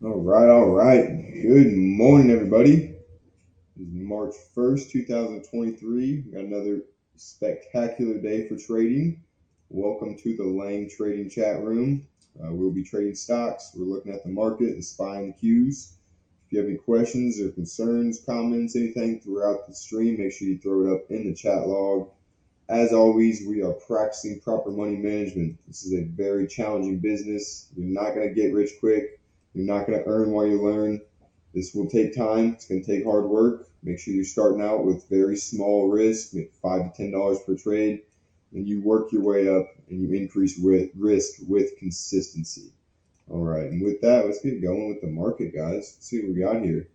All right. Good morning, everybody. It's March 1st, 2023. We got another spectacular day for trading. Welcome to the Lang Trading Chat Room. We'll be trading stocks. We're looking at the market, the SPY and the Qs. If you have any questions or concerns, comments, anything throughout the stream, make sure you throw it up in the chat log. As always, we are practicing proper money management. This is a very challenging business. You're not going to get rich quick. You're not going to earn while you learn. This will take time. It's going to take hard work. Make sure you're starting out with very small risk, $5 to $10 per trade, and you work your way up and you increase with risk with consistency. All right, and with that, let's get going with the market, guys. Let's see what we got here.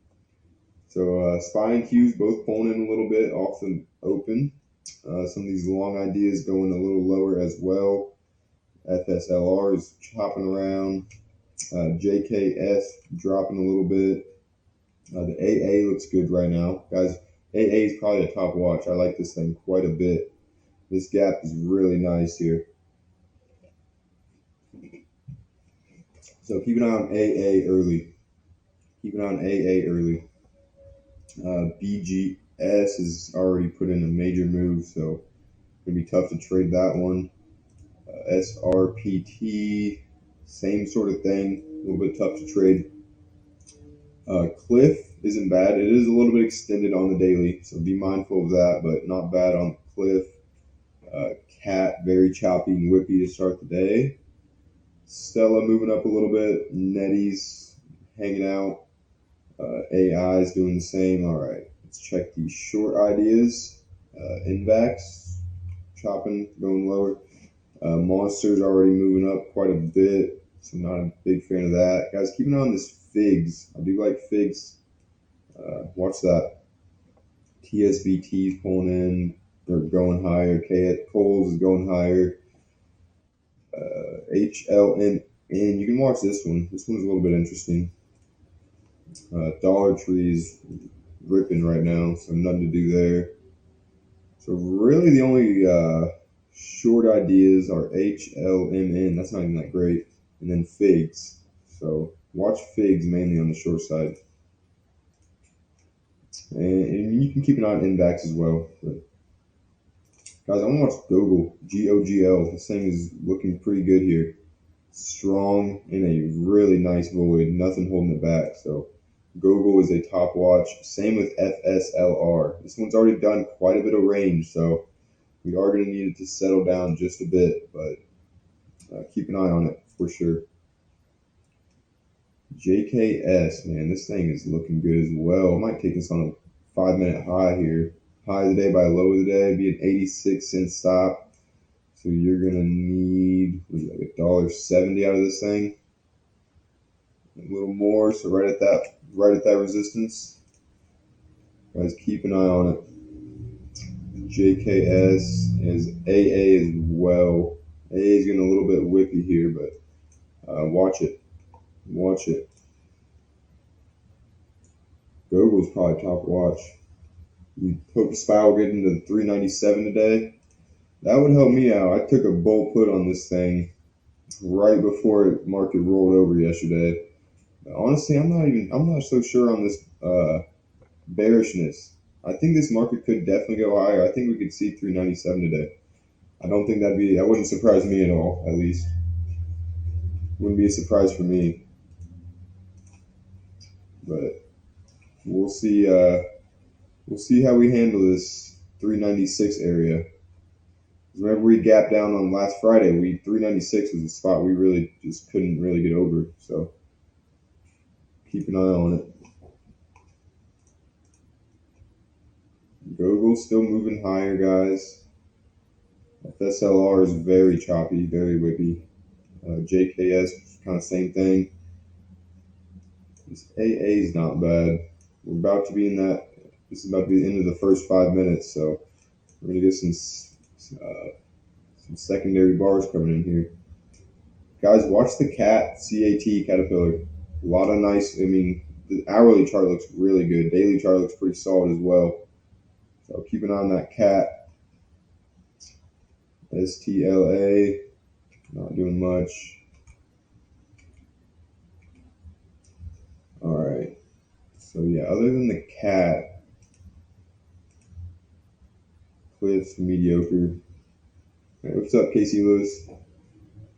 So SPY and Qs both pulling in a little bit off the open. Some of these long ideas going a little lower as well. FSLR is chopping around. JKS dropping a little bit. The AA looks good right now. Guys, AA is probably a top watch. I like this thing quite a bit. This gap is really nice here. So keep an eye on AA early. Keep an eye on AA early. BGS is already put in a major move, so it's going to be tough to trade that one. SRPT, same sort of thing, a little bit tough to trade. Cliff isn't bad. It is a little bit extended on the daily, so be mindful of that, but not bad on Cliff. Cat, very choppy and whippy to start the day. Stella moving up a little bit. Nettie's hanging out. AI is doing the same. All right, let's check these short ideas. Index, chopping, going lower. Monster's already moving up quite a bit, so I'm not a big fan of that. Guys, keep an eye on this Figs. I do like Figs. Watch that. TSVT is pulling in. They're going higher. Coles is going higher. HLN. And you can watch this one. This one's a little bit interesting. Dollar Tree is ripping right now, so nothing to do there. So really the only short ideas are HLMN. That's not even that great. And then Figs. So watch Figs mainly on the short side. And you can keep an eye on Index as well. But guys, I want to watch Google. GOGL. This thing is looking pretty good here. Strong in a really nice void. Nothing holding it back. So Google is a top watch. Same with FSLR. This one's already done quite a bit of range, so we are going to need it to settle down just a bit, but keep an eye on it for sure. JKS, man, this thing is looking good as well. It might take us on a 5-minute high here. High of the day by low of the day, be an 86-cent stop. So you're going to need like $1.70 out of this thing. A little more, so right at that resistance. Guys, keep an eye on it. JKS is AA as well. AA is getting a little bit whippy here, but watch it. Watch it. Google's probably top watch. You hope the SPY will get into the 397 today. That would help me out. I took a bull put on this thing right before the market rolled over yesterday. But honestly, I'm not so sure on this bearishness. I think this market could definitely go higher. I think we could see 397 today. I don't think that wouldn't surprise me at all, at least. Wouldn't be a surprise for me. But we'll see how we handle this 396 area. Whenever we gapped down on last Friday, 396 was a spot we really just couldn't really get over. So keep an eye on it. Google's still moving higher, guys. FSLR is very choppy, very whippy. JKS, kind of same thing. This AA is not bad. We're about to be in that. This is about to be the end of the first 5 minutes, so we're gonna get some secondary bars coming in here. Guys, watch the CAT Caterpillar. A lot of nice. I mean, the hourly chart looks really good. Daily chart looks pretty solid as well. So keep an eye on that CAT. STLA, not doing much. So yeah, other than the cat, Cliff's mediocre. Hey, what's up, Casey Lewis?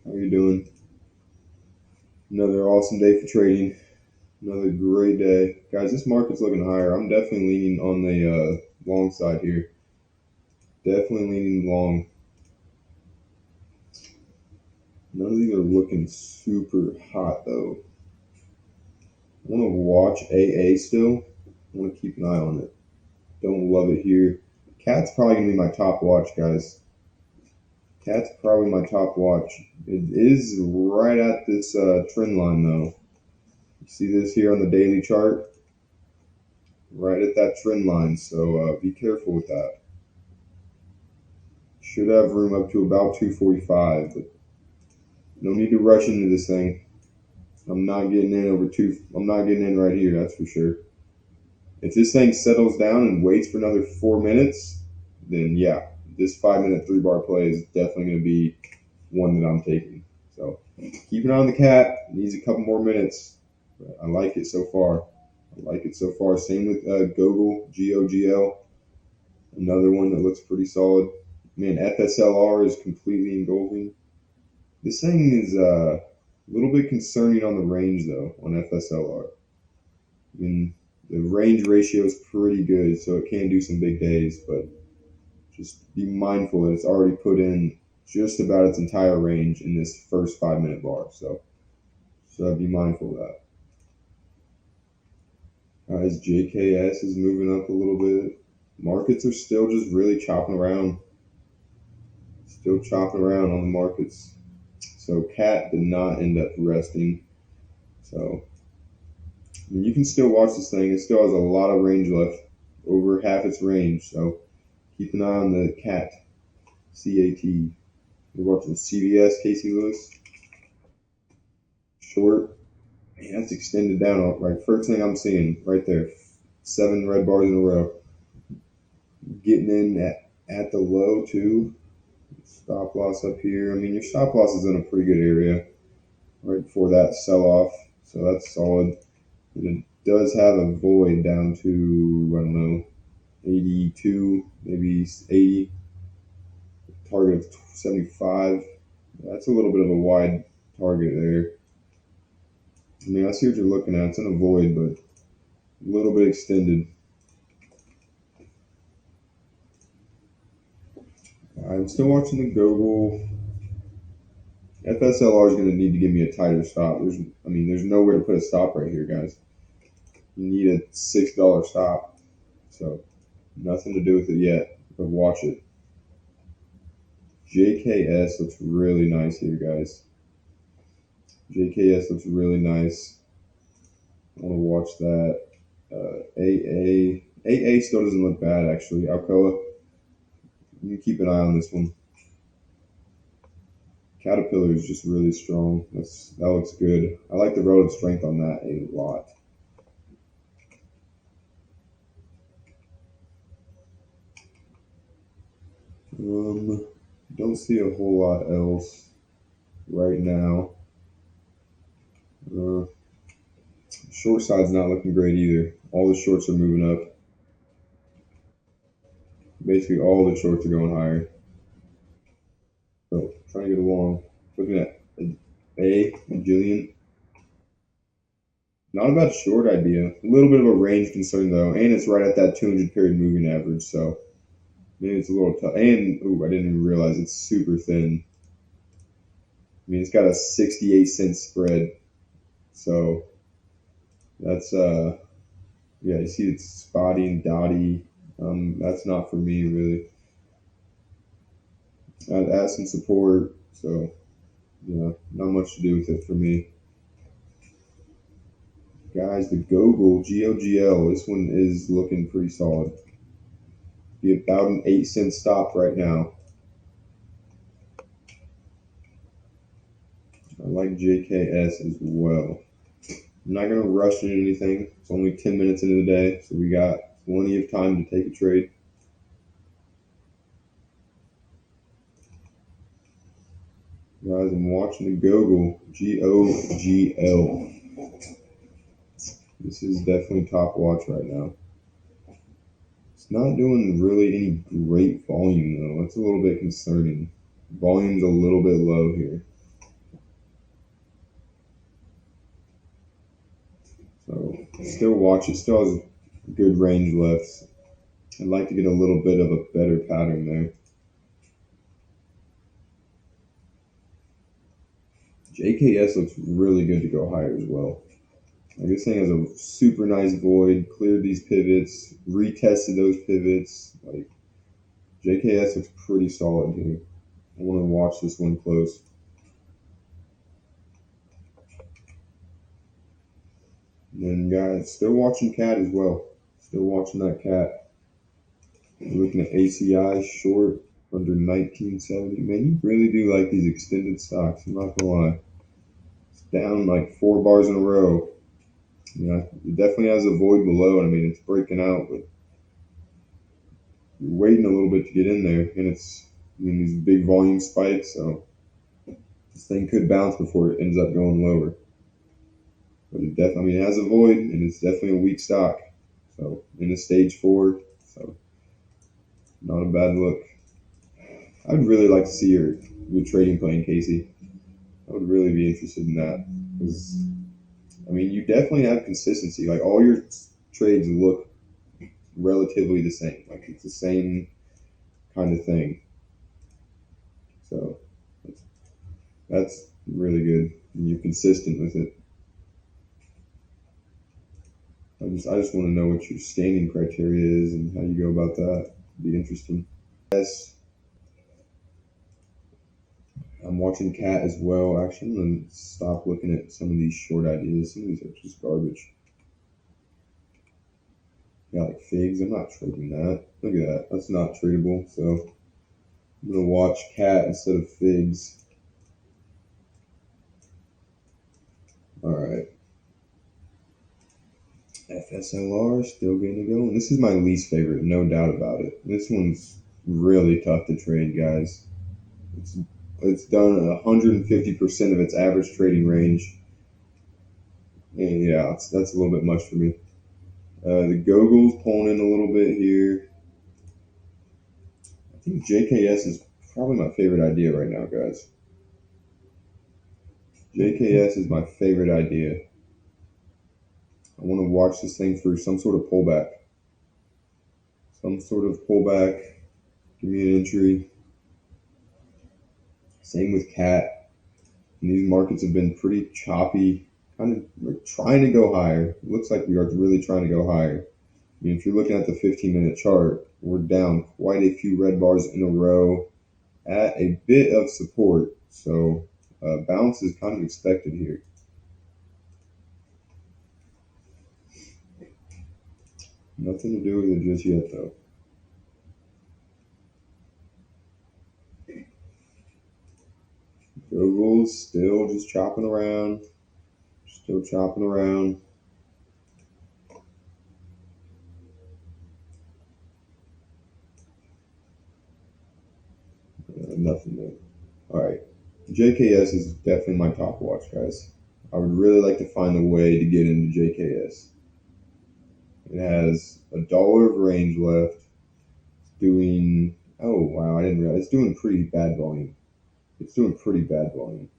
How you doing? Another awesome day for trading. Another great day, guys. This market's looking higher. I'm definitely leaning on the long side here. Definitely leaning long. None of these are looking super hot though. I want to watch AA still. I want to keep an eye on it. Don't love it here. Cat's probably gonna be my top watch, guys. Cat's probably my top watch. It is right at this trend line though. You see this here on the daily chart? Right at that trend line, so be careful with that. Should have room up to about 245, but no need to rush into this thing. I'm not getting in over two. I'm not getting in right here, that's for sure. If this thing settles down and waits for another 4 minutes, then yeah, this 5 minute 3 bar play is definitely going to be one that I'm taking. So keep an eye on the cat. It needs a couple more minutes. But I like it so far. Same with Gogol, GOGL. Another one that looks pretty solid. Man, FSLR is completely engulfing. This thing is a little bit concerning on the range though on FSLR. I mean, the range ratio is pretty good, so it can do some big days, but just be mindful that it's already put in just about its entire range in this first 5 minute bar. So be mindful of that. Guys, JKS is moving up a little bit. Markets are still just really chopping around. Still chopping around on the markets. So Cat did not end up resting. So I mean, you can still watch this thing. It still has a lot of range left, over half its range. So keep an eye on the Cat, CAT. We're watching CVS, Casey Lewis. Short. Man, that's extended down. Right, first thing I'm seeing right there. 7 red bars in a row. Getting in at the low too. Stop loss up here. I mean, your stop loss is in a pretty good area right before that sell off. So that's solid. And it does have a void down to, I don't know, 82, maybe 80. Target of 75. That's a little bit of a wide target there. I mean, I see what you're looking at. It's in a void, but a little bit extended. I'm still watching the Gogol. FSLR is going to need to give me a tighter stop. There's nowhere to put a stop right here, guys. You need a $6 stop. So nothing to do with it yet, but watch it. JKS looks really nice here, guys. JKS looks really nice. I want to watch that. AA still doesn't look bad, actually. Alcoa, you can keep an eye on this one. Caterpillar is just really strong. That looks good. I like the relative strength on that a lot. Don't see a whole lot else right now. Short side's not looking great either. All the shorts are moving up. Basically, all the shorts are going higher. So, trying to get along. Looking at Jillian. Not a bad short idea. A little bit of a range concern though, and it's right at that 200 period moving average. So maybe it's a little tough. And I didn't even realize it's super thin. I mean, it's got a 68-cent spread. So that's yeah. You see, it's spotty and dotty. That's not for me really. I'd add some support. So yeah, not much to do with it for me. Guys, the Gogol GOGL. This one is looking pretty solid. Be about an 8-cent stop right now. I like JKS as well. I'm not going to rush into anything. It's only 10 minutes into the day, so we got plenty of time to take a trade. Guys, I'm watching the Gogol, GOGL. This is definitely top watch right now. It's not doing really any great volume though. That's a little bit concerning. Volume's a little bit low here. So still watch it. Still has good range left. I'd like to get a little bit of a better pattern there. JKS looks really good to go higher as well. Like this thing has a super nice void, cleared these pivots, retested those pivots. Like JKS looks pretty solid here. I want to watch this one close. And then guys, still watching cat as well. Still watching that cat. Looking at ACI short under 1970. Man, you really do like these extended stocks. I'm not gonna lie. It's down like 4 bars in a row. Yeah, it definitely has a void below, and I mean it's breaking out, but you're waiting a little bit to get in there, and it's these big volume spikes, so this thing could bounce before it ends up going lower. But it definitely, it has a void, and it's definitely a weak stock. So in a stage 4, so not a bad look. I'd really like to see your trading plan, Casey. I would really be interested in that because I mean you definitely have consistency. Like all your trades look relatively the same. Like it's the same kind of thing. So that's really good. And you're consistent with it. I just want to know what your standing criteria is and how you go about that. It'd be interesting. Yes, I'm watching Cat as well. Actually, I'm gonna stop looking at some of these short ideas. Some of these are just garbage. Yeah, like figs. I'm not trading that. Look at that. That's not tradable. So I'm gonna watch Cat instead of figs. All right. FSLR still getting to go. And this is my least favorite, no doubt about it. This one's really tough to trade, guys. It's done 150% of its average trading range. And yeah, that's a little bit much for me. The Gogol's pulling in a little bit here. I think JKS is probably my favorite idea right now, guys. JKS is my favorite idea. I want to watch this thing for some sort of pullback. Some sort of pullback. Give me an entry. Same with Cat. And these markets have been pretty choppy. We're trying to go higher. It looks like we are really trying to go higher. I mean, if you're looking at the 15-minute chart, we're down quite a few red bars in a row at a bit of support. So bounce is kind of expected here. Nothing to do with it just yet, though. Google's still just chopping around. Still chopping around. Nothing there. All right. JKS is definitely my top watch, guys. I would really like to find a way to get into JKS. It has $1 of range left. It's doing, oh wow, I didn't realize, it's doing pretty bad volume. It's doing pretty bad volume.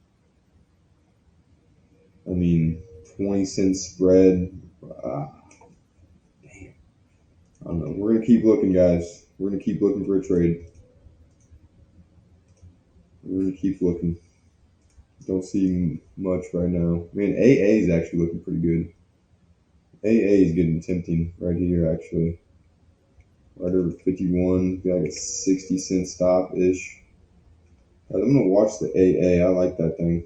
I mean, 20-cent spread. Damn. I don't know. We're going to keep looking, guys. We're going to keep looking for a trade. We're going to keep looking. Don't see much right now. Man, AA is actually looking pretty good. AA is getting tempting right here, actually. Right over 51. Got like a 60-cent stop-ish. I'm going to watch the AA. I like that thing.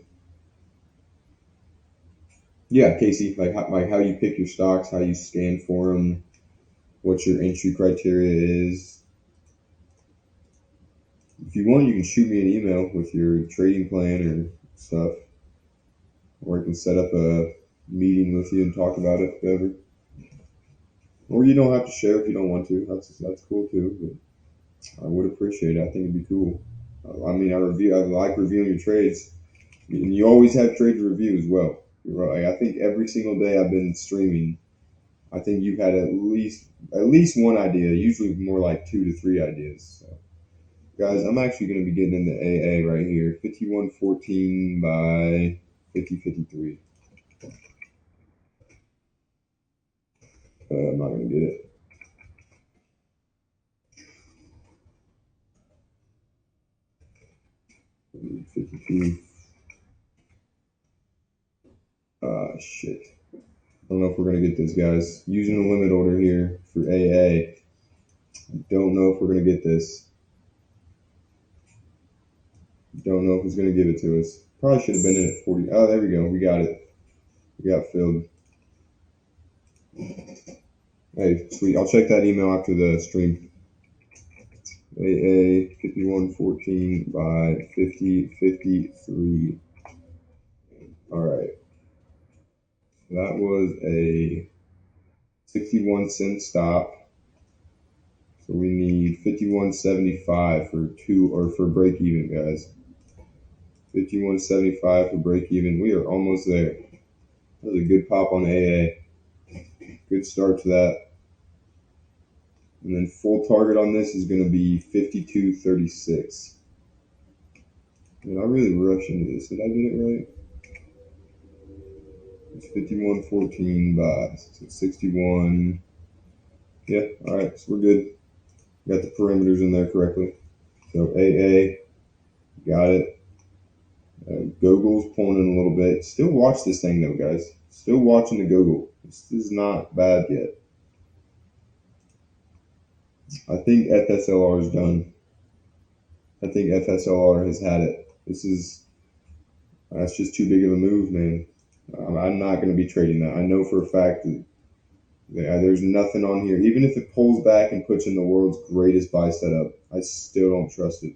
Yeah, Casey, like how you pick your stocks, how you scan for them, what your entry criteria is. If you want, you can shoot me an email with your trading plan or stuff, or I can set up a meeting with you and talk about it, whatever. Or you don't have to share if you don't want to. That's cool too. But I would appreciate it. I think it'd be cool. I mean, I like reviewing your trades, and you always have trade to review as well. Right. I think every single day I've been streaming, I think you've had at least one idea, usually more like 2 to 3 ideas. So, guys, I'm actually going to be getting into AA right here. 5114 by 5053. I'm not going to get it. I 52. Shit. I don't know if we're going to get this, guys. Using the limit order here for AA. Don't know if we're going to get this. Don't know if it's going to give it to us. Probably should have been in at 40. Oh, there we go. We got it. We got filled. Hey, sweet. I'll check that email after the stream. AA 5114 by 5053. All right. That was a 61-cent stop. So we need 51.75 for for break even, guys. 51.75 for break even. We are almost there. That was a good pop on AA. Good start to that. And then full target on this is going to be 52.36. Man, I really rushed into this. Did I get it right? It's 51.14 by 61. Yeah, all right, so we're good. Got the parameters in there correctly. So AA, got it. Google's pulling in a little bit. Still watch this thing though, guys. Still watching the Google. This is not bad yet. I think FSLR is done. I think FSLR has had it. That's just too big of a move, man. I'm not going to be trading that. I know for a fact that there's nothing on here. Even if it pulls back and puts in the world's greatest buy setup, I still don't trust it.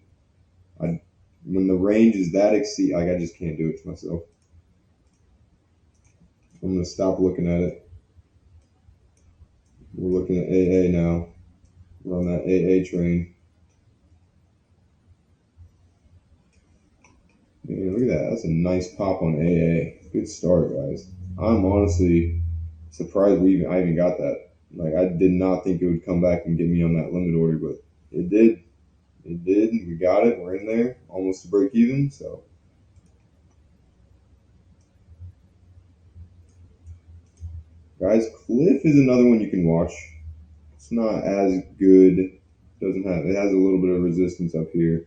When the range is that I just can't do it to myself. I'm going to stop looking at it. We're looking at AA now. We're on that AA train. Man, look at that. That's a nice pop on AA. Good start, guys. I'm honestly surprised I even got that. Like, I did not think it would come back and get me on that limit order, but it did. It did. We got it. We're in there. Almost to break even. So, guys, Cliff is another one you can watch. It's not as good. It has a little bit of resistance up here.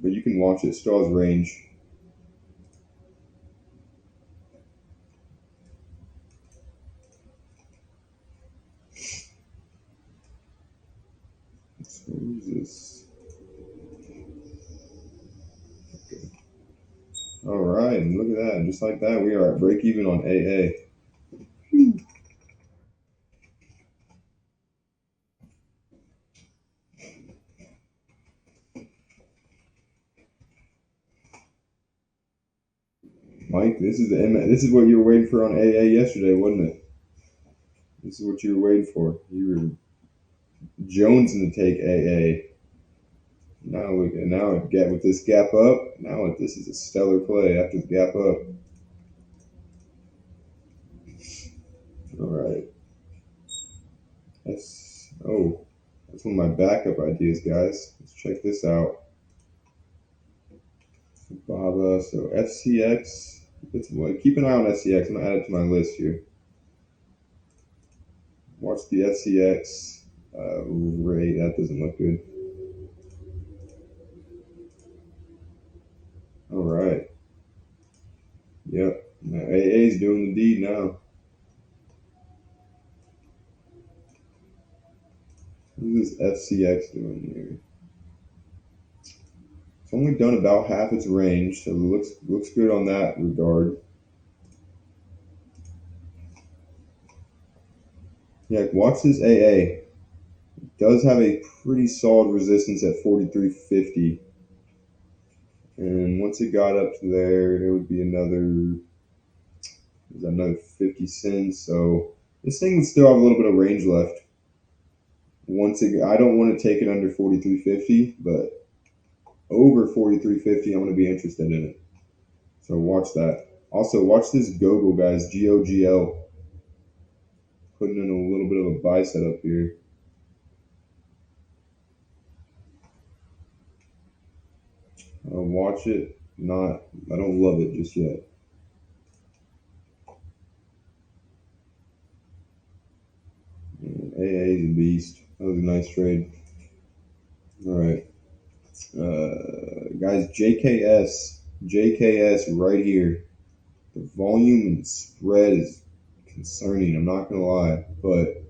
But you can watch it. Still has range. So what is this? Okay. All right, and look at that. Just like that, we are at break even on AA. Whew. Mike, this is what you were waiting for on AA yesterday, wasn't it? This is what you were waiting for. You were jonesing to take AA. Now with this gap up. Now this is a stellar play after the gap up. All right. That's one of my backup ideas, guys. Let's check this out. Baba. So FCX. Keep an eye on FCX. I'm gonna add it to my list here. Watch the FCX rate. That doesn't look good. All right. Yep. Now AA's doing the deed now. What is this FCX doing here? It's only done about half its range, so it looks good on that regard. Yeah, watch this AA. It does have a pretty solid resistance at 43.50. And once it got up to there, it would be another 50 cents. So this thing would still have a little bit of range left. I don't want to take it under 43.50, but over 43.50, I'm going to be interested in it. So watch that. Also, watch this Gogol, guys. GOGL. putting in a little bit of a buy setup here. I'll watch it. I don't love it just yet. And AA is a beast. That was a nice trade. All right. Guys, JKS right here. The volume and spread is concerning. I'm not going to lie. But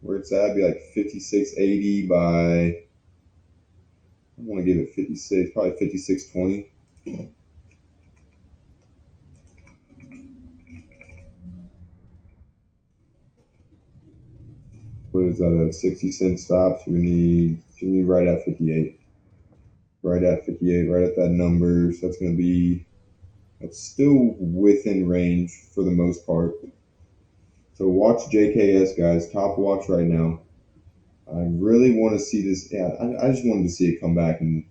where it's at, be like 56.80 by, I want to give it 56, probably 56.20. What is that, a 60-cent stop? So we need right at 58. Right at 58, right at that number. So that's still within range for the most part. So watch JKS, guys. Top watch right now. I really want to see this. Yeah, I just wanted to see it come back and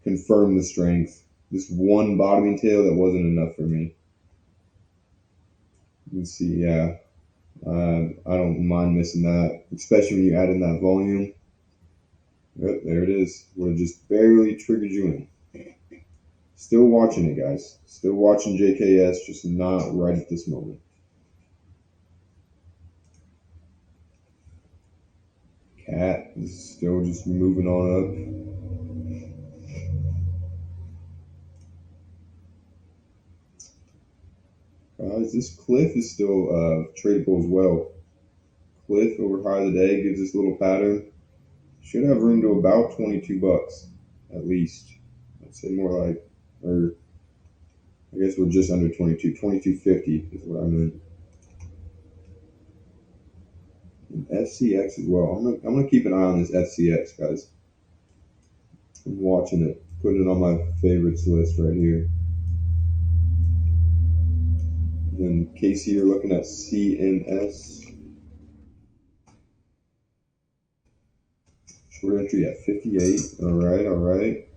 confirm the strength. This one bottoming tail, that wasn't enough for me. You can see, yeah. I don't mind missing that, especially when you add in that volume. Yep, there it is. Would have just barely triggered you in. Still watching it, guys. Still watching JKS, just not right at this moment. Cat is still just moving on up. Guys, this cliff is still tradable as well. Cliff over high of the day gives this little pattern. Should have room to about 22 bucks at least. I'd say more like, or I guess we're just under 22. 22.50 is what I meant. And FCX as well. I'm gonna keep an eye on this FCX, guys. I'm watching it, putting it on my favorites list right here. And Casey, you're looking at CNS. Short entry at 58. All right.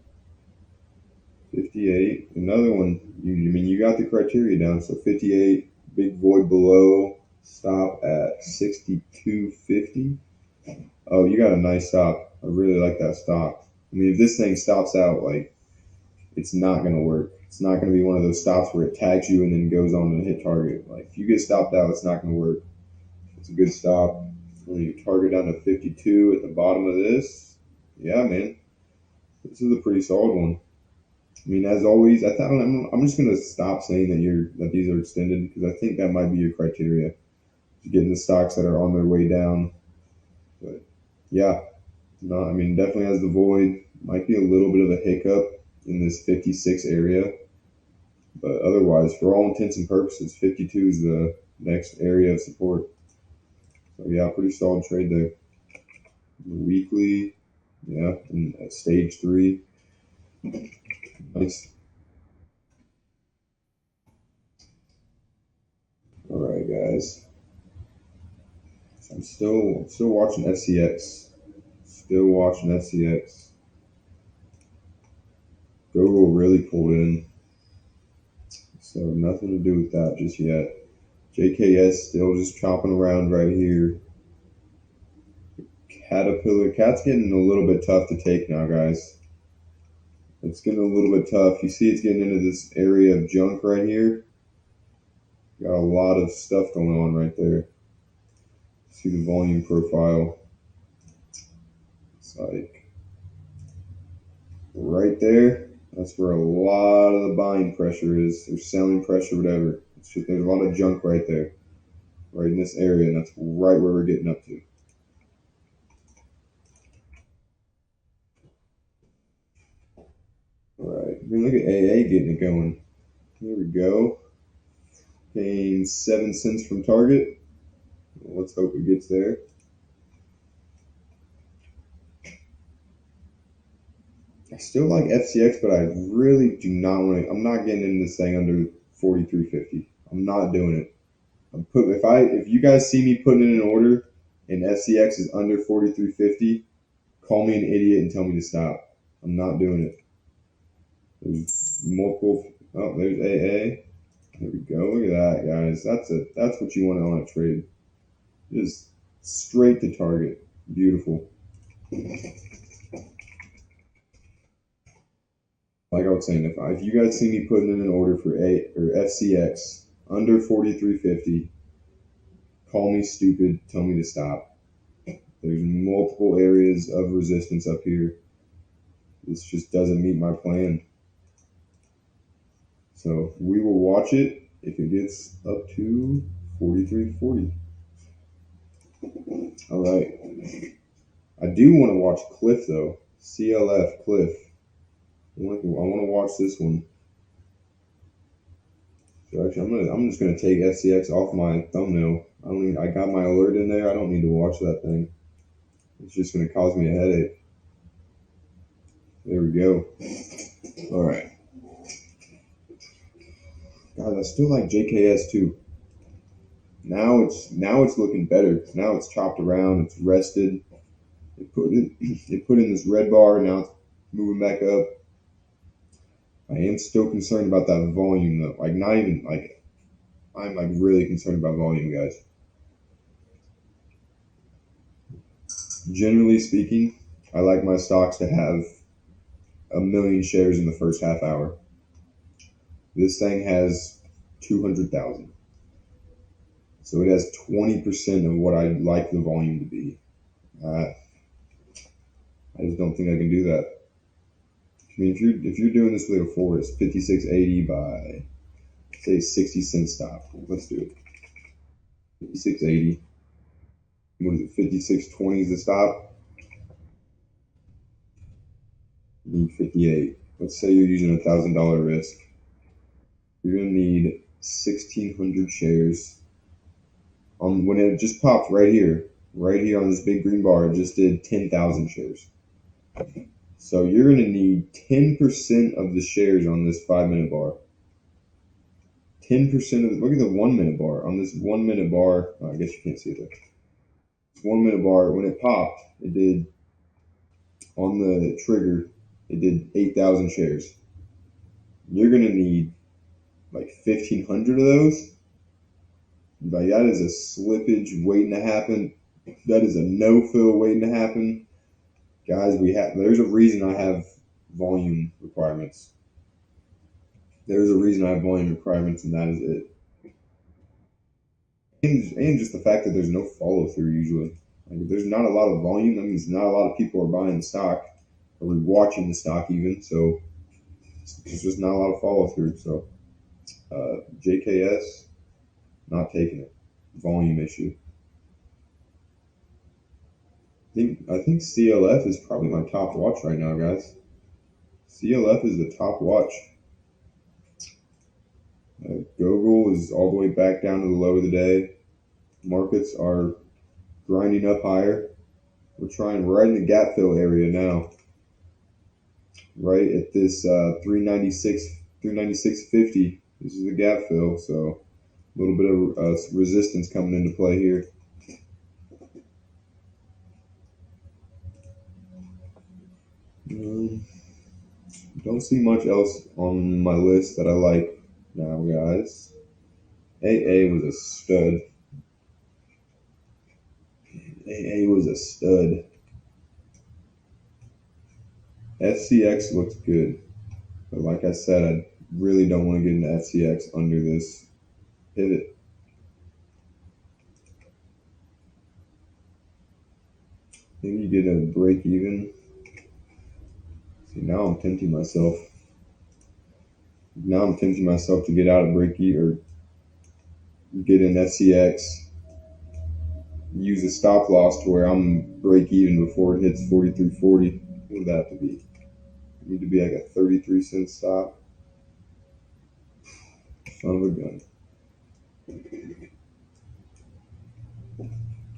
58. Another one. You got the criteria down. So 58. Big void below. Stop at 62.50. Oh, you got a nice stop. I really like that stop. I mean, if this thing stops out, like, it's not going to work. It's not going to be one of those stops where it tags you and then goes on to hit target. Like, if you get stopped out, it's not going to work. It's a good stop. When you target down to 52 at the bottom of this, yeah, man, this is a pretty solid one. I mean, as always, I'm just going to stop saying that these are extended, because I think that might be your criteria. Getting the stocks that are on their way down. But yeah, no, I mean, definitely has the void. Might be a little bit of a hiccup in this 56 area, but otherwise, for all intents and purposes, 52 is the next area of support. So yeah, pretty solid trade there. Weekly, yeah, and at stage 3. Nice. All right, guys. So I'm still watching FCX. Still watching FCX. Google really pulled in. So nothing to do with that just yet. JKS still just chopping around right here. Caterpillar. Cat's getting a little bit tough to take now, guys. It's getting a little bit tough. You see it's getting into this area of junk right here. Got a lot of stuff going on right there. See the volume profile. It's like right there. That's where a lot of the buying pressure is, or selling pressure, whatever. It's just, there's a lot of junk right there, right in this area, and that's right where we're getting up to. All right, I mean, look at AA getting it going. Here we go. Paying 7 cents from Target. Well, let's hope it gets there. I still like FCX, but I really do not want to. I'm not getting in this thing under 43.50. I'm not doing it. If you guys see me putting in an order and FCX is under 43.50, call me an idiot and tell me to stop. I'm not doing it. There's multiple. Oh, there's AA. There we go. Look at that, guys. That's what you want on a trade. Just straight to target. Beautiful. Like I was saying, if you guys see me putting in an order for FCX under 43.50, call me stupid. Tell me to stop. There's multiple areas of resistance up here. This just doesn't meet my plan. So we will watch it if it gets up to 43.40. All right. I do want to watch Cliff though. CLF Cliff. I want to watch this one. So actually, I'm just gonna take FCX off my thumbnail. I got my alert in there. I don't need to watch that thing. It's just gonna cause me a headache. There we go. All right. Guys, I still like JKS too. Now it's looking better. Now it's chopped around. It's rested. It put in this red bar. Now it's moving back up. I am still concerned about that volume though. Like not even like I'm like really concerned about volume, guys. Generally speaking, I like my stocks to have 1,000,000 shares in the first half hour. This thing has 200,000. So it has 20% of what I'd like the volume to be. I just don't think I can do that. I mean, if you're doing this with a forest, 56.80 by say 60-cent stop. Let's do it. 56.80. What is it? 56.20 is the stop. You need 58. Let's say you're using $1,000 risk. You're gonna need 1,600 shares. When it just popped right here on this big green bar, it just did 10,000 shares. So you're going to need 10% of the shares on this 5-minute bar. 10% of look at the 1-minute bar. On this 1-minute bar, I guess you can't see it there. This 1-minute bar, when it popped, it did, on the trigger, it did 8,000 shares. You're going to need like 1,500 of those. Like that is a slippage waiting to happen. That is a no-fill waiting to happen. Guys, there's a reason I have volume requirements. There's a reason I have volume requirements, and that is it. And just the fact that there's no follow through usually. Like if there's not a lot of volume, that means not a lot of people are buying the stock or watching the stock even. So there's just not a lot of follow through. So JKS, not taking it. Volume issue. I think CLF is probably my top watch right now, guys. CLF is the top watch. Google is all the way back down to the low of the day. Markets are grinding up higher. We're trying right in the gap fill area now. Right at this 396.50. This is the gap fill, so a little bit of resistance coming into play here. Don't see much else on my list that I like now, guys. AA was a stud. AA was a stud. FCX looks good. But like I said, I really don't want to get into FCX under this pivot. Maybe you get a break even. See, now I'm tempting myself. Now I'm tempting myself to get out of break even or get in FCX. Use a stop loss to where I'm break even before it hits 43.40. What would that have to be? Need to be like a 33-cent stop. Son of a gun.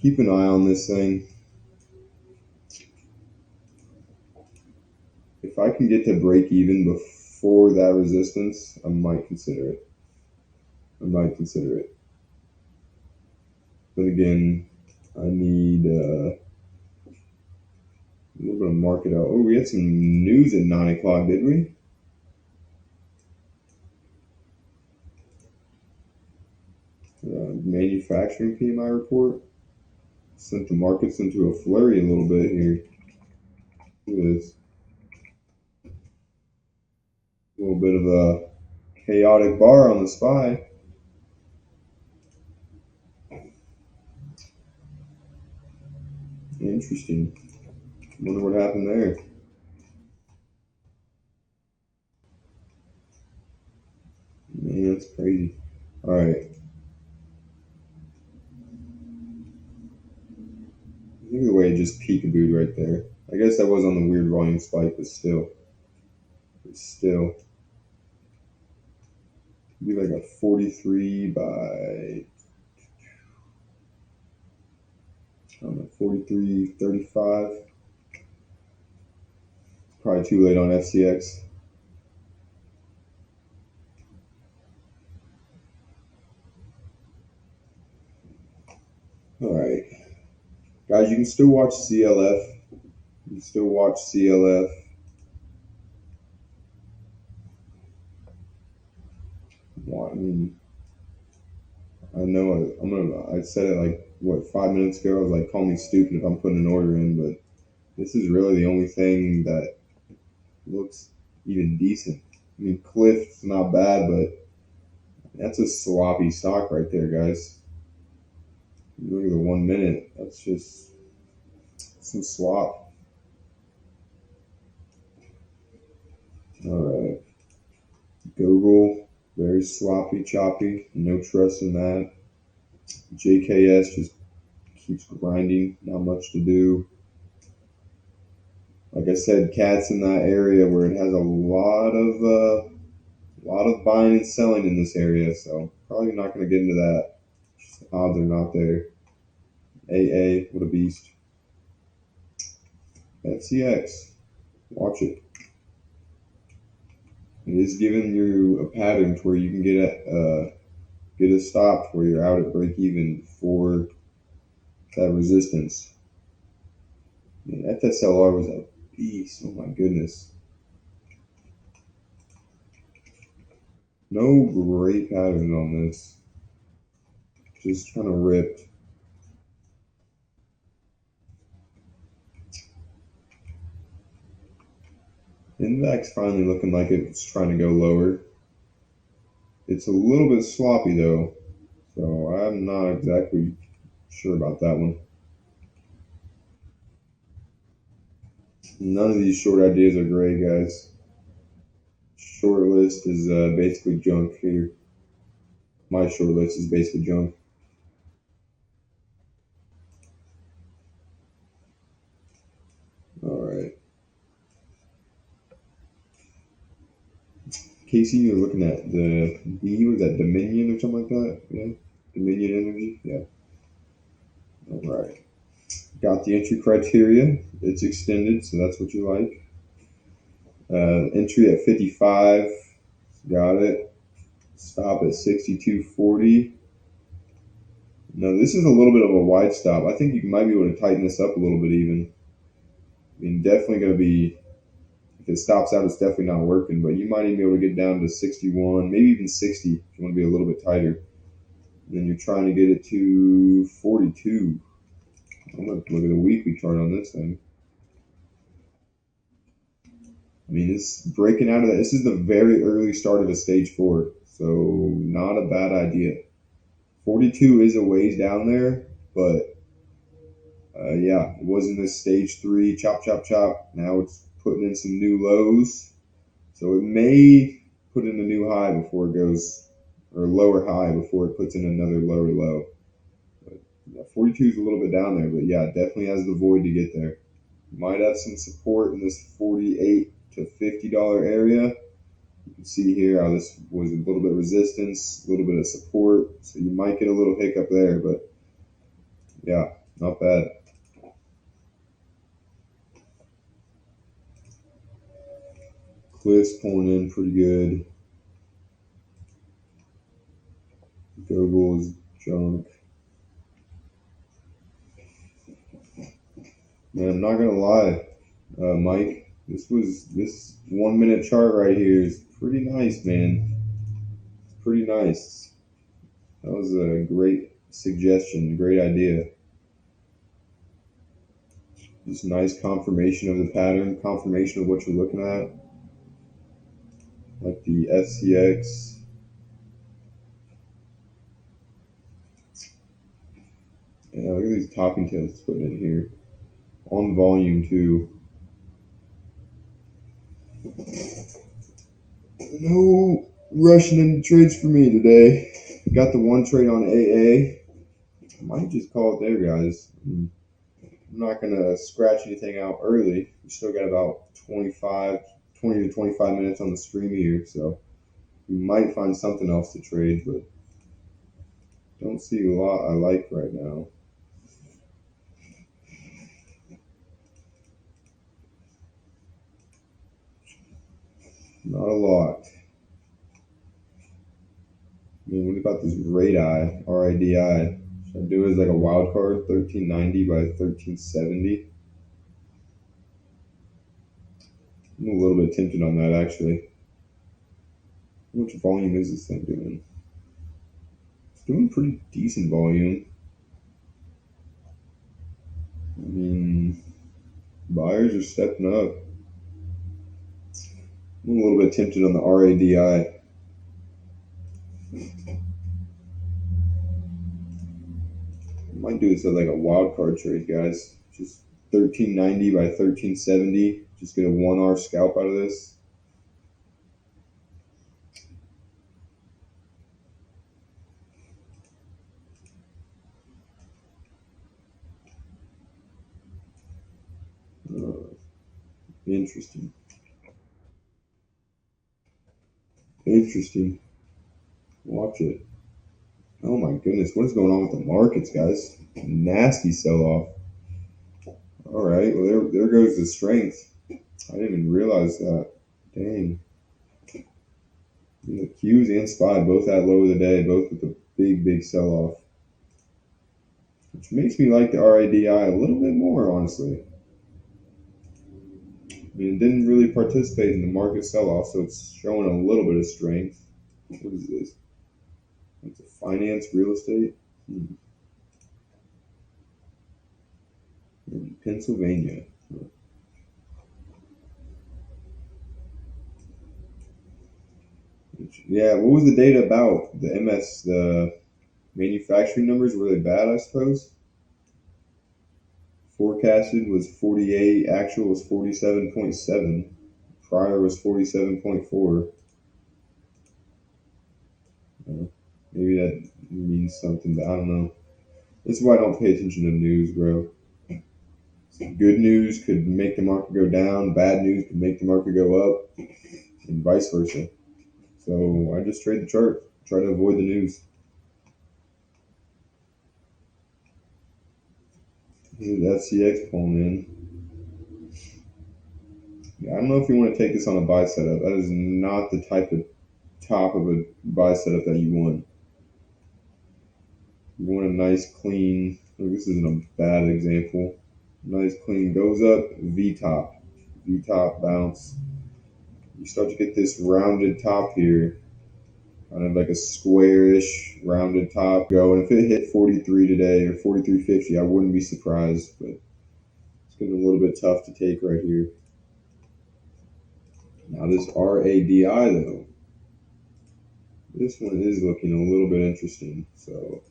Keep an eye on this thing. If I can get to break even before that resistance, I might consider it. But again, I need a little bit of market out. Oh, we had some news at 9 o'clock, did we? Manufacturing PMI report. sent the markets into a flurry a little bit here. Look at this. A little bit of a chaotic bar on the SPY. Interesting. Wonder what happened there. Man, that's crazy. All right. Look at the way it just peekabooed right there. I guess that was on the weird volume spike, but still. Be like a 43 by, I don't know, 43.35. Probably too late on FCX. All right. Guys, you can still watch CLF. You can still watch CLF. I mean, I know I said it like, what, 5 minutes ago? I was like, call me stupid if I'm putting an order in, but this is really the only thing that looks even decent. I mean, Cliff's not bad, but that's a sloppy stock right there, guys. Look at the 1 minute. That's just some slop. All right. Google, very sloppy, choppy. No trust in that. JKS just keeps grinding. Not much to do. Like I said, cat's in that area where it has a lot of buying and selling in this area. So probably not going to get into that. Just odds are not there. AA, what a beast. FCX, watch it. It is giving you a pattern to where you can get a stop where you're out at break even for that resistance. Man, FSLR was a beast. Oh my goodness. No great patterns on this. Just kind of ripped. Index finally looking like it's trying to go lower. It's a little bit sloppy though, so I'm not exactly sure about that one. None of these short ideas are great, guys. Short list is basically junk here. My short list is basically junk. All right. Casey, you're looking at the D, was that Dominion or something like that? Yeah, Dominion Energy. Yeah. All right. Got the entry criteria. It's extended, so that's what you like. Entry at 55. Got it. Stop at 62.40. Now this is a little bit of a wide stop. I think you might be able to tighten this up a little bit even. I mean, definitely going to be, if it stops out, it's definitely not working, but you might even be able to get down to 61, maybe even 60 if you want to be a little bit tighter. And then you're trying to get it to 42. I'm going to look at the weekly chart on this thing. I mean, it's breaking out of that. This is the very early start of a stage 4, so not a bad idea. 42 is a ways down there, but yeah, it was in this stage 3, chop, chop, chop. Now it's putting in some new lows. So it may put in a new high before it goes, or a lower high before it puts in another lower low. But yeah, 42 is a little bit down there, but yeah, definitely has the void to get there. Might have some support in this $48 to $50 area. You can see here how this was a little bit of resistance, a little bit of support. So you might get a little hiccup there, but yeah, not bad. Cliff's pulling in pretty good. Google is junk. Man, I'm not gonna lie, Mike. This 1 minute chart right here is pretty nice, man. It's pretty nice. That was a great suggestion, great idea. Just nice confirmation of the pattern, confirmation of what you're looking at, like the SCX. Yeah, look at these topping tails it's putting in here. On volume too. No rushing into trades for me today. Got the one trade on AA. I might just call it there, guys. I'm not going to scratch anything out early. We still got about 20 to 25 minutes on the stream here, so we might find something else to trade, but don't see a lot I like right now. Not a lot. I mean, what about this RADI, RADI? Should I do it as like a wild card, 1390 by 1370? I'm a little bit tempted on that, actually. How much volume is this thing doing? It's doing pretty decent volume. I mean, buyers are stepping up. I'm a little bit tempted on the RADI. Might do this as like a wild card trade, guys. Just 1390 by 1370. Just get a 1R scalp out of this. Interesting. Interesting. Watch it. Oh my goodness, what is going on with the markets, guys? Nasty sell-off. All right, well there goes the strength. I didn't even realize that. Dang. The Qs and SPY both at low of the day, both with a big sell-off. Which makes me like the RADI a little bit more, honestly. I mean, it didn't really participate in the market sell-off, so it's showing a little bit of strength. What is this? It's a finance real estate in Pennsylvania. Yeah, what was the data about? The MS, the manufacturing numbers, were they bad, I suppose? Forecasted was 48, actual was 47.7, prior was 47.4. Maybe that means something, but I don't know. This is why I don't pay attention to news, bro. Good news could make the market go down, bad news could make the market go up, and vice versa. So I just trade the chart, try to avoid the news. This is FCX pulling in. Yeah, I don't know if you want to take this on a buy setup. That is not the type of top of a buy setup that you want. You want a nice clean, this isn't a bad example. Nice clean goes up, V-top bounce. You start to get this rounded top here, kind of like a squarish rounded top go. And if it hit 43 today or 43.50, I wouldn't be surprised, but it's getting a little bit tough to take right here. Now this RADI though, this one is looking a little bit interesting, so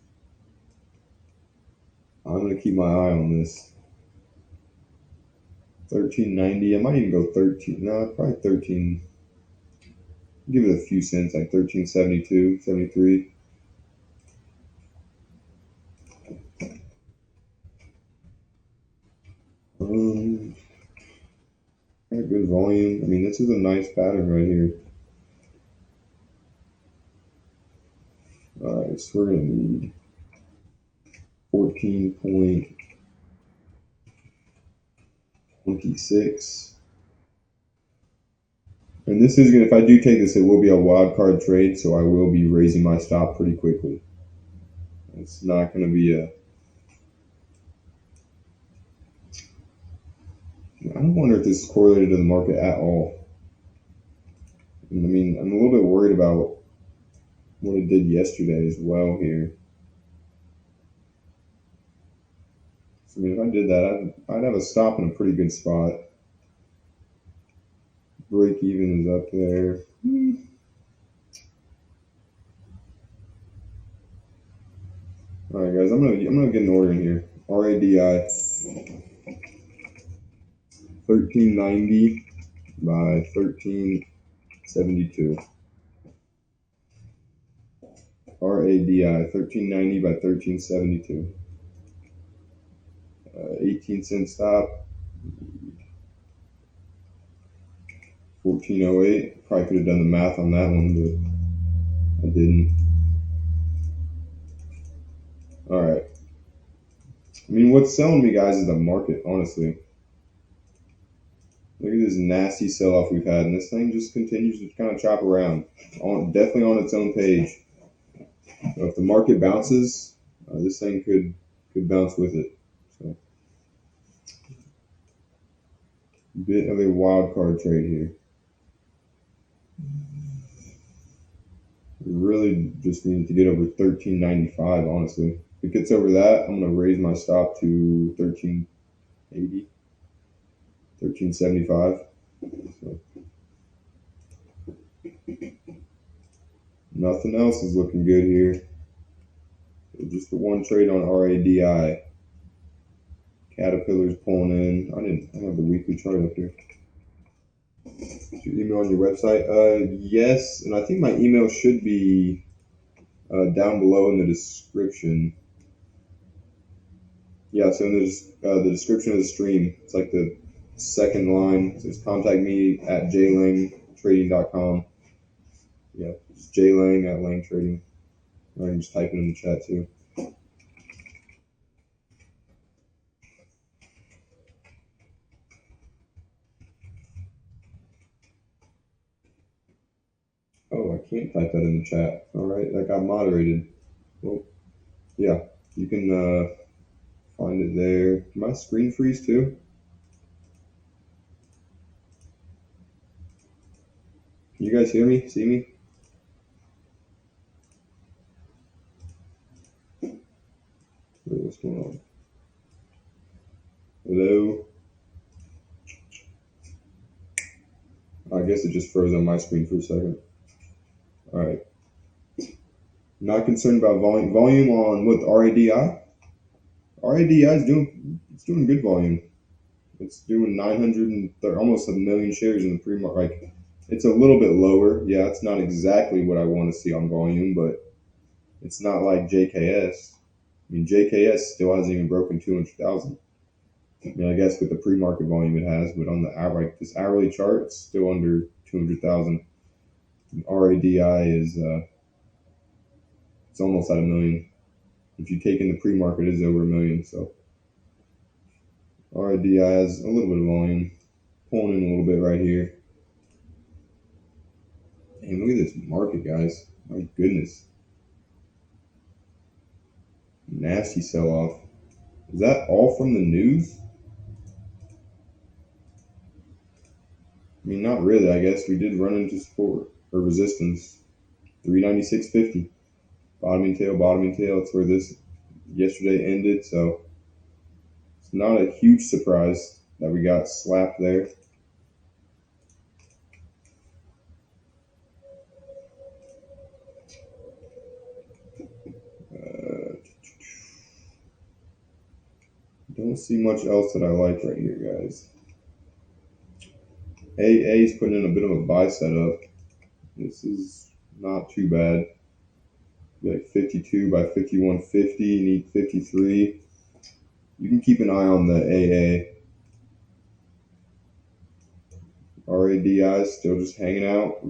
I'm going to keep my eye on this. 1390, I might even go 13, no, probably 13, give it a few cents, like 1372, 73. Got good volume. I mean, this is a nice pattern right here. All right, so we're going to need 14.26. And this is going to, if I do take this, it will be a wild card trade, so I will be raising my stop pretty quickly. It's not going to be a, I don't wonder if this is correlated to the market at all. I mean, I'm a little bit worried about what it did yesterday as well here. So, I mean, if I did that, I'd have a stop in a pretty good spot. Break even is up there. All right, guys, I'm gonna get an order in here. RADI 1390 by 1372. RADI 1390 by 1372. 18-cent stop. 1408. Probably could have done the math on that one, but I didn't. All right. I mean, what's selling me, guys, is the market, honestly. Look at this nasty sell-off we've had, and this thing just continues to kind of chop around. Definitely on its own page. So if the market bounces, this thing could bounce with it. So, bit of a wild card trade here. We really just needed to get over 1395, honestly. If it gets over that, I'm going to raise my stop to 1380, 1375. So, nothing else is looking good here. Just the one trade on RADI. Caterpillar's pulling in. I don't have the weekly chart up here. Is your email on your website? Yes, and I think my email should be down below in the description. Yeah, so in the description of the stream, it's like the second line. It says contact me at jlangtrading.com. Yeah, it's jlang at langtrading. Or you can just type it in the chat too. Oh, I can't type that in the chat. All right, that got moderated. Well, yeah, you can find it there. Can my screen freeze too? Can you guys hear me? See me? What's going on? Hello? I guess it just froze on my screen for a second. All right. Not concerned about volume. Volume on what? RADI? RADI is doing good volume. It's doing 930, almost a million shares in the pre-market. Like, it's a little bit lower. Yeah, it's not exactly what I want to see on volume, but it's not like JKS. I mean, JKS still hasn't even broken 200,000. I mean, I guess with the pre-market volume it has, but on the this hourly chart, it's still under 200,000. RADI is it's almost at a million. If you take in the pre-market, it's over a million. So RADI has a little bit of volume, pulling in a little bit right here. And look at this market, guys. My goodness. Nasty sell-off. Is that all from the news? I mean, not really, I guess. We did run into support or resistance. 396.50. Bottoming tail. That's where this yesterday ended. So it's not a huge surprise that we got slapped there. Don't see much else that I like right here, guys. AA is putting in a bit of a buy setup. This is not too bad. Like 52 by 51.50. You need 53. You can keep an eye on the AA. RADI is still just hanging out,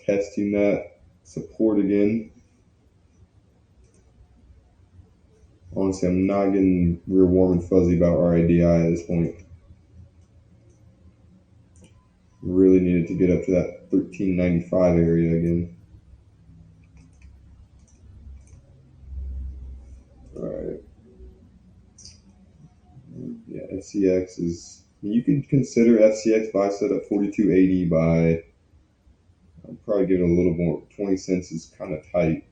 testing that support again. Honestly, I'm not getting real warm and fuzzy about RADI at this point. Really needed to get up to that 1395 area again. All right. Yeah, FCX is. You could consider FCX buy set at 42.80 by. I'll probably give it a little more. 20 cents is kind of tight.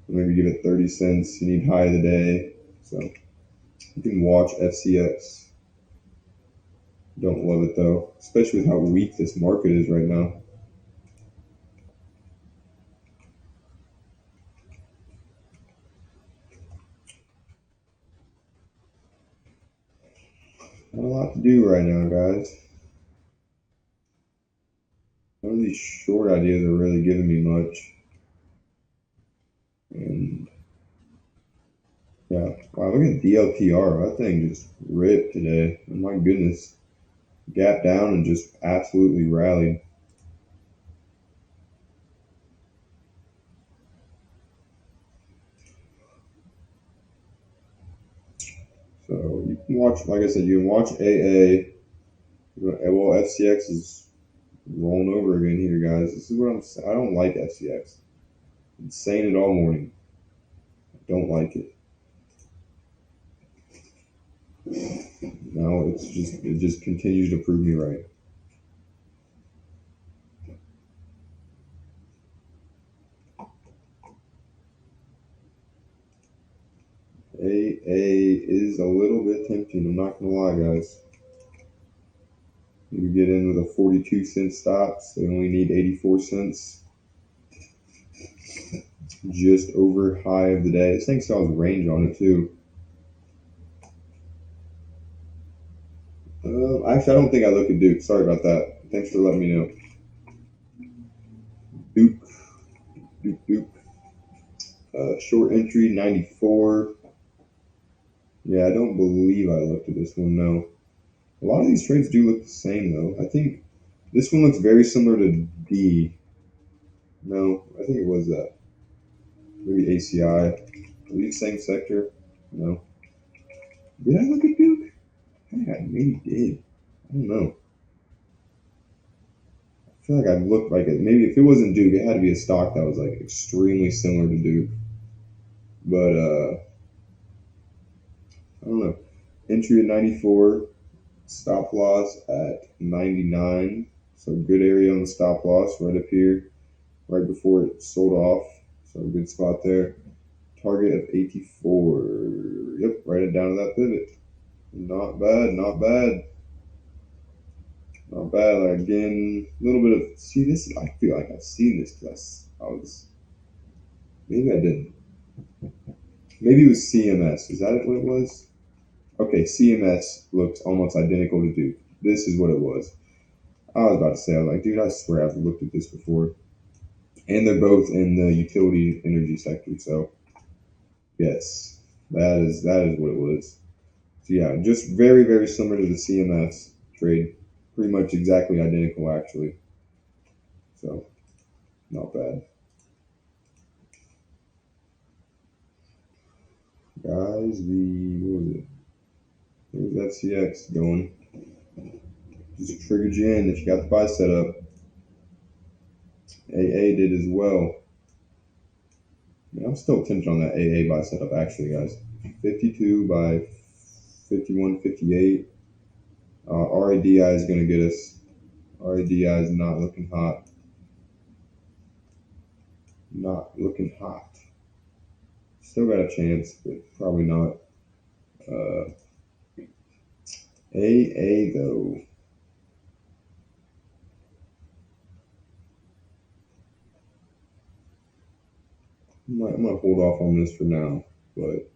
Maybe give it 30 cents. You need high of the day. So you can watch FCX. Don't love it though, especially with how weak this market is right now. Not a lot to do right now, guys. None of these short ideas are really giving me much. And yeah, wow, look at DLTR. That thing just ripped today. Oh my goodness. Gap down and just absolutely rallied. So you can watch, like I said, you can watch AA. Well, FCX is rolling over again here, guys. This is what I'm saying. I don't like FCX. I've been saying it all morning. I don't like it. Now it just continues to prove me right. AA is a little bit tempting. I'm not gonna lie, guys. You get in with a 42-cent stop. So they only need 84 cents. Just over high of the day. This thing still has range on it too. Actually, I don't think I looked at Duke. Sorry about that. Thanks for letting me know. Duke. Short entry 94. Yeah, I don't believe I looked at this one. No. A lot of these trades do look the same though. I think this one looks very similar to D. No, I think it was that. Maybe ACI. Are these same sector? No. Did I look at Duke? I think I maybe did. I don't know. I feel like I looked like it. Maybe if it wasn't Duke, it had to be a stock that was like extremely similar to Duke. But I don't know. Entry at 94, stop loss at 99. So good area on the stop loss right up here, right before it sold off. So a good spot there. Target of 84. Yep, right it down to that pivot. Not bad, not bad. Not bad. Like, again, a little bit of, see this, I feel like I've seen this because maybe I didn't. Maybe it was CMS. Is that what it was? Okay, CMS looks almost identical to Duke. This is what it was. I was about to say, I was like, dude, I swear I've looked at this before. And they're both in the utility energy sector, so yes, that is what it was. So yeah, just very, very similar to the CMS trade. Pretty much exactly identical actually. So not bad. Guys, what was it? There's FCX going. Just triggered you in if you got the buy set up. AA did as well. Yeah, I'm still tempted on that AA buy setup actually, guys. 52 by 51, 58. RADI is going to get us. RADI is not looking hot. Not looking hot. Still got a chance, but probably not. AA though. I'm gonna hold off on this for now, but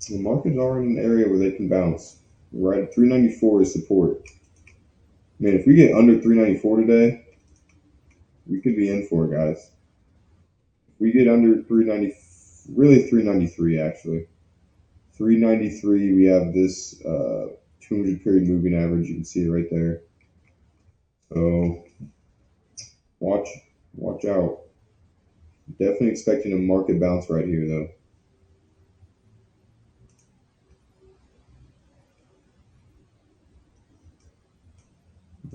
the markets are in an area where they can bounce. Right at 394 is support. Man, if we get under 394 today, we could be in for it, guys. If we get under 390, really 393 actually. 393, we have this 200 period moving average. You can see it right there. So watch out. Definitely expecting a market bounce right here, though.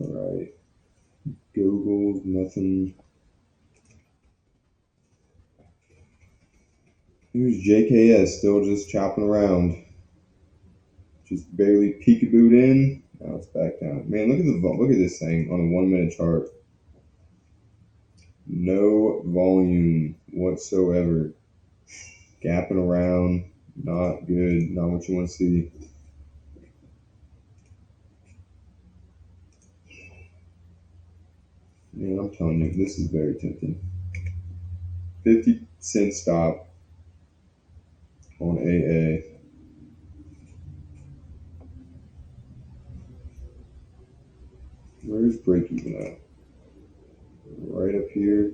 All right. Google's nothing. Here's JKS still just chopping around. Just barely peekabooed in. Now it's back down. Man, look at this thing on a 1 minute chart. No volume. whatsoever. Gapping around, not good, not what you want to see. Man, I'm telling you, this is very tempting. 50-cent stop on AA. Where's break even at? Right up here.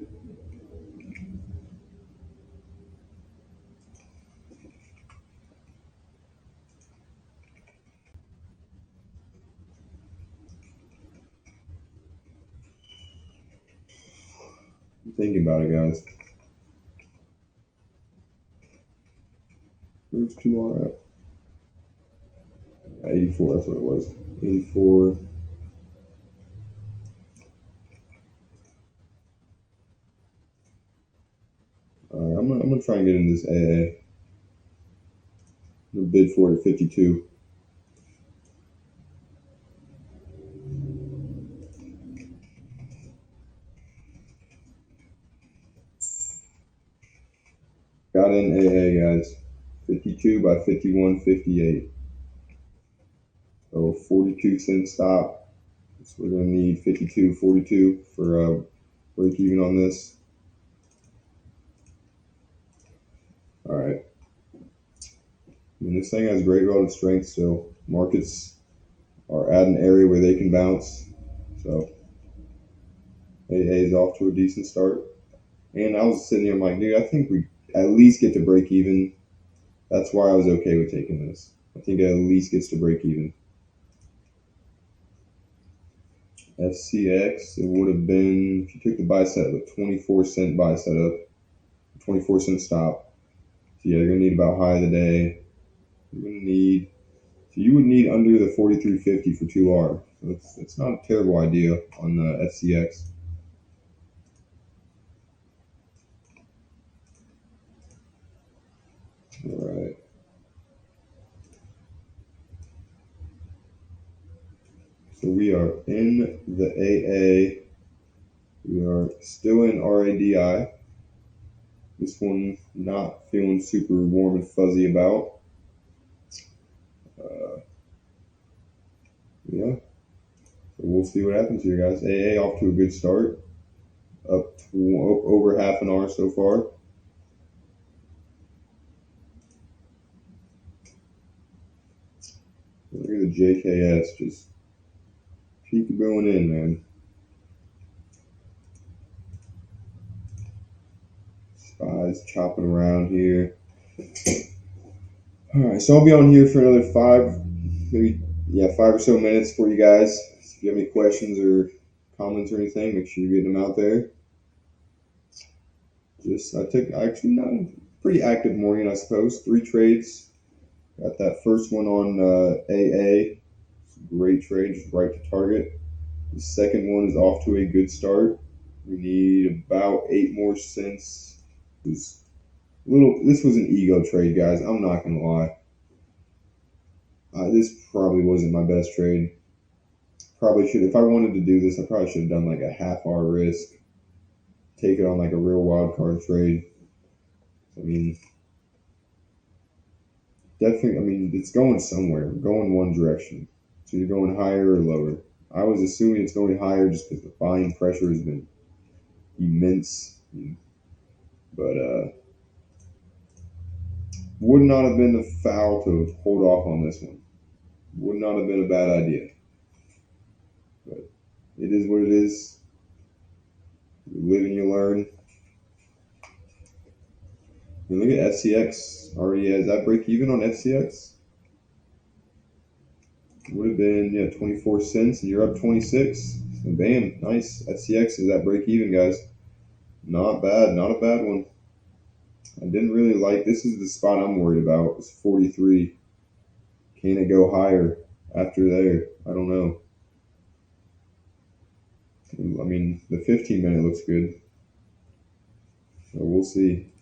I'm thinking about it, guys. Where's 2R at? 84, that's what it was. 84. Alright, I'm gonna try and get in this AA. I'm gonna bid for it at 52. Got in AA, guys. 52 by 51.58. So 42-cent stop. So we're gonna need 52.42 for break even on this. All right. I mean, this thing has great relative strength, so markets are at an area where they can bounce. So AA is off to a decent start. And I was sitting here, I'm like, dude, I think we at least get to break even. That's why I was okay with taking this. I think it at least gets to break even. FCX, it would have been, if you took the buy setup, a 24-cent buy setup, 24-cent stop. So yeah, you're going to need about high of the day. You're going to need, so you would need under the 43.50 for 2R. So it's not a terrible idea on the FCX. All right. So we are in the AA. We are still in RADI. This one not feeling super warm and fuzzy about. Yeah. So we'll see what happens here, guys. AA off to a good start. Up to over half an hour so far. Look at the JKS just peekabooing in, man. Spies chopping around here. All right, so I'll be on here for another 5 or so minutes for you guys. If you have any questions or comments or anything, make sure you're getting them out there. I took actually not a pretty active morning, I suppose. 3 trades. Got that first one on AA. Great trade, just right to target. The second one is off to a good start. We need about 8 more cents. This was an ego trade, guys. I'm not gonna lie. This probably wasn't my best trade. Probably should, if I wanted to do this, I probably should have done like a half R risk. Take it on like a real wild card trade. I mean, definitely, I mean, it's going somewhere, going one direction. So you're going higher or lower. I was assuming it's going higher just because the buying pressure has been immense. But would not have been a foul to hold off on this one. Would not have been a bad idea. But it is what it is. You live and you learn. And look at FCX already has that break even on FCX. Would have been 24 cents and you're up 26. So bam, nice. FCX is at break even, guys. Not bad, not a bad one. I didn't really like, this is the spot I'm worried about. It's 43. Can it go higher after there? I don't know. I mean, the 15-minute looks good. So we'll see.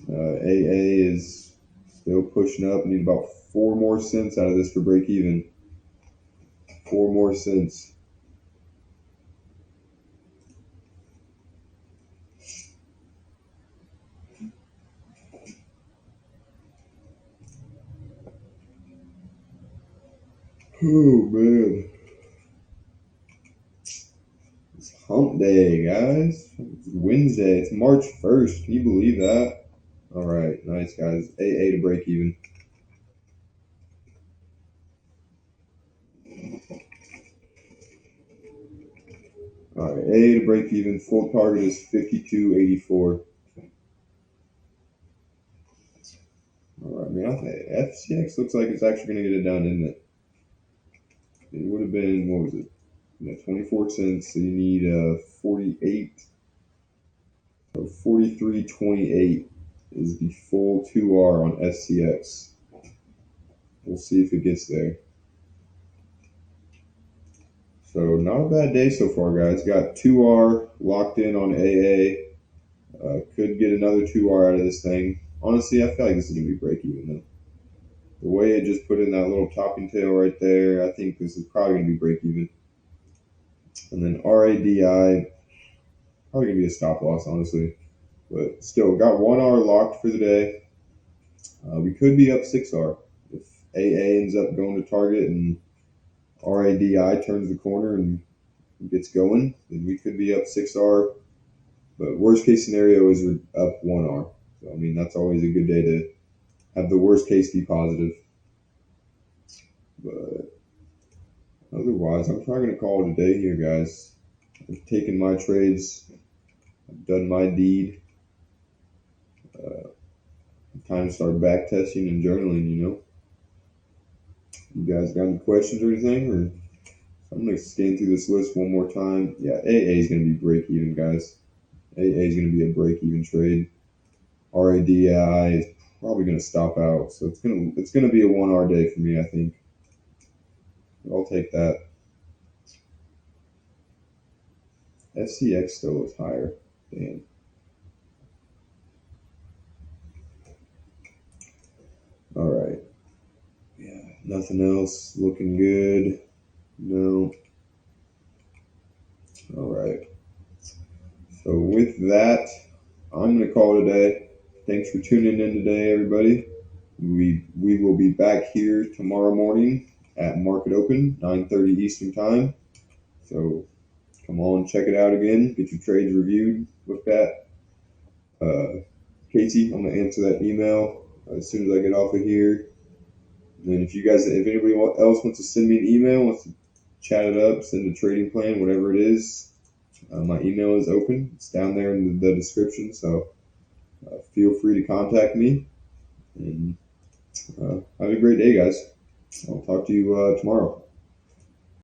AA is still pushing up. Need about 4 more cents out of this for break even. 4 more cents. Oh man, it's hump day, guys. It's Wednesday. It's March 1st. Can you believe that? All right, nice guys. AA to break even. All right, AA to break even. Full target is 52.84. All right, man. I think FCX looks like it's actually going to get it done, isn't it? It would have been, what was it? 24 cents. So you need 48. So 43.28 is the full 2R on SCX. We'll see if it gets there. So not a bad day so far, guys. Got 2R locked in on AA. Could get another 2R out of this thing. Honestly, I feel like this is going to be break even though. The way it just put in that little topping tail right there, I think this is probably going to be break even. And then RADI, probably going to be a stop loss, honestly. But still, got 1R locked for the day. We could be up 6R. If AA ends up going to target and RADI turns the corner and gets going, then we could be up 6R. But worst case scenario is we're up 1R. So, I mean, that's always a good day to have the worst case be positive. But otherwise, I'm probably going to call it a day here, guys. I've taken my trades. I've done my deed. Time to start back testing and journaling, you know. You guys got any questions or anything? Or I'm going to scan through this list one more time. Yeah, AA is going to be break even, guys. AA is going to be a break even trade. RADI is probably going to stop out, so it's going to be a 1R day for me, I think. I'll take that. SCX still is higher. Damn. All right. Yeah, nothing else looking good. No. All right. So with that, I'm going to call it a day. Thanks for tuning in today, everybody. We will be back here tomorrow morning at market open, 9:30 Eastern time. So come on, check it out again. Get your trades reviewed, looked at. Casey, I'm gonna answer that email as soon as I get off of here. And then if anybody else wants to send me an email, wants to chat it up, send a trading plan, whatever it is, my email is open. It's down there in the description. So feel free to contact me. And have a great day, guys. I'll talk to you tomorrow.